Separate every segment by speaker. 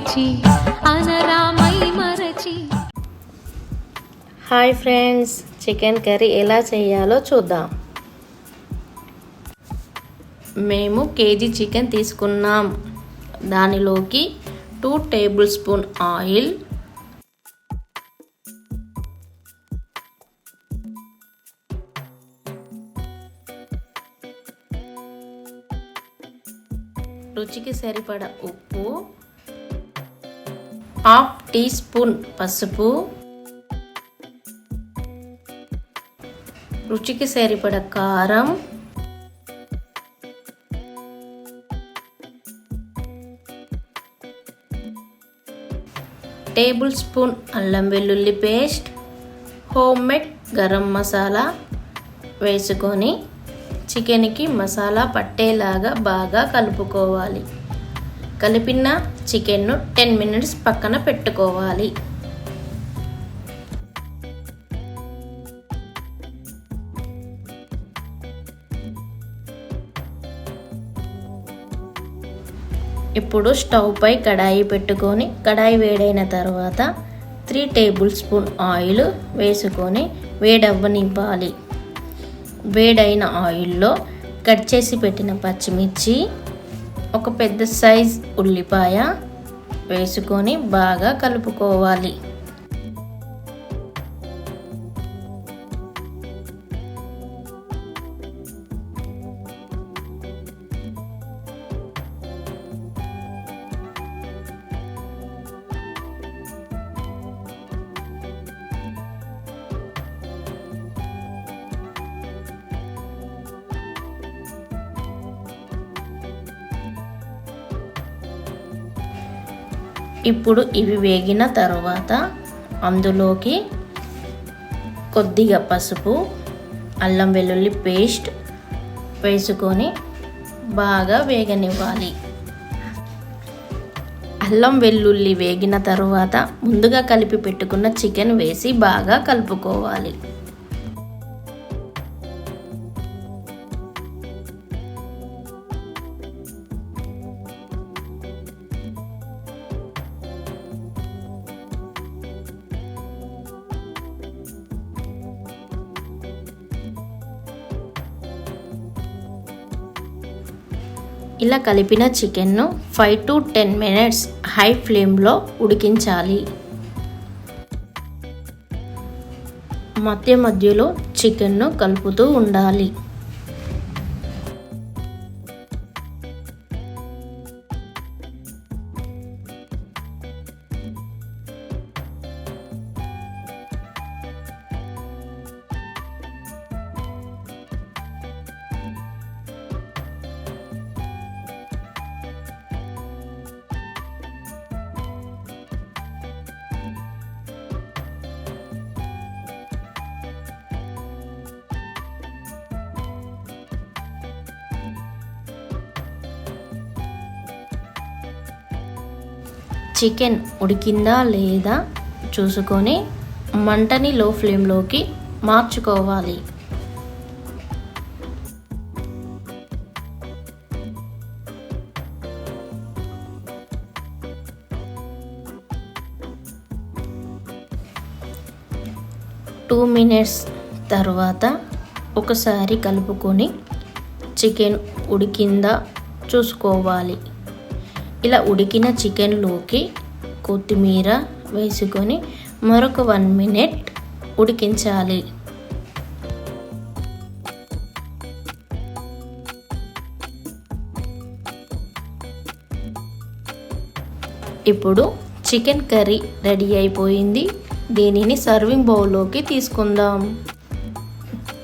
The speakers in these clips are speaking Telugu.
Speaker 1: పిలిచి అనరామై మరచి.
Speaker 2: హాయ్ ఫ్రెండ్స్, చికెన్ కర్రీ ఎలా చేయాలో చూద్దాం. మేము కేజీ చికెన్ తీసుకున్నాం. దానిలోకి 2 టేబుల్ స్పూన్ ఆయిల్, రుచికి సరిపడ ఉప్పు, 1/2 టీ స్పూన్ పసుపు, రుచికి సరిపడ కారం, టేబుల్ స్పూన్ అల్లం వెల్లుల్లి paste, homemade garam masala వేసుకొని చికెన్కి మసాలా పట్టేలాగా బాగా కలుపుకోవాలి. కలిపిన చికెన్ను 10 మినిట్స్ పక్కన పెట్టుకోవాలి. ఇప్పుడు స్టవ్ పై కడాయి పెట్టుకొని కడాయి వేడైన తర్వాత 3 టేబుల్ స్పూన్ ఆయిల్ వేసుకొని వేడవ్వనివ్వాలి. వేడైన ఆయిల్లో కట్ చేసి పెట్టిన పచ్చిమిర్చి, ఒక పెద్ద సైజ్ ఉల్లిపాయ వేసుకొని బాగా కలుపుకోవాలి. ఇప్పుడు ఇవి వేగిన తర్వాత అందులోకి కొద్దిగా పసుపు, అల్లం వెల్లుల్లి పేస్ట్ వేసుకొని బాగా వేగనివ్వాలి. అల్లం వెల్లుల్లి వేగిన తర్వాత ముందుగా కలిపి పెట్టుకున్న చికెన్ వేసి బాగా కలుపుకోవాలి. ఇలా కలిపిన చికెన్ను 5 to 10 మినిట్స్ హై ఫ్లేమ్లో ఉడికించాలి. మధ్య మధ్యలో చికెన్ను కలుపుతూ ఉండాలి. చికెన్ ఉడికిందా లేదా చూసుకొని మంటని లో ఫ్లేమ్లోకి మార్చుకోవాలి. టూ మినిట్స్ తర్వాత ఒకసారి కలుపుకొని చికెన్ ఉడికిందా చూసుకోవాలి. ఇలా ఉడికిన చికెన్లోకి కొత్తిమీర వేసుకొని మరొక 1 మినిట్ ఉడికించాలి. ఇప్పుడు చికెన్ కర్రీ రెడీ అయిపోయింది. దీనిని సర్వింగ్ బౌల్లోకి తీసుకుందాం.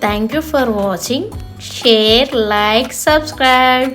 Speaker 2: Thank you for watching. Share, like, subscribe.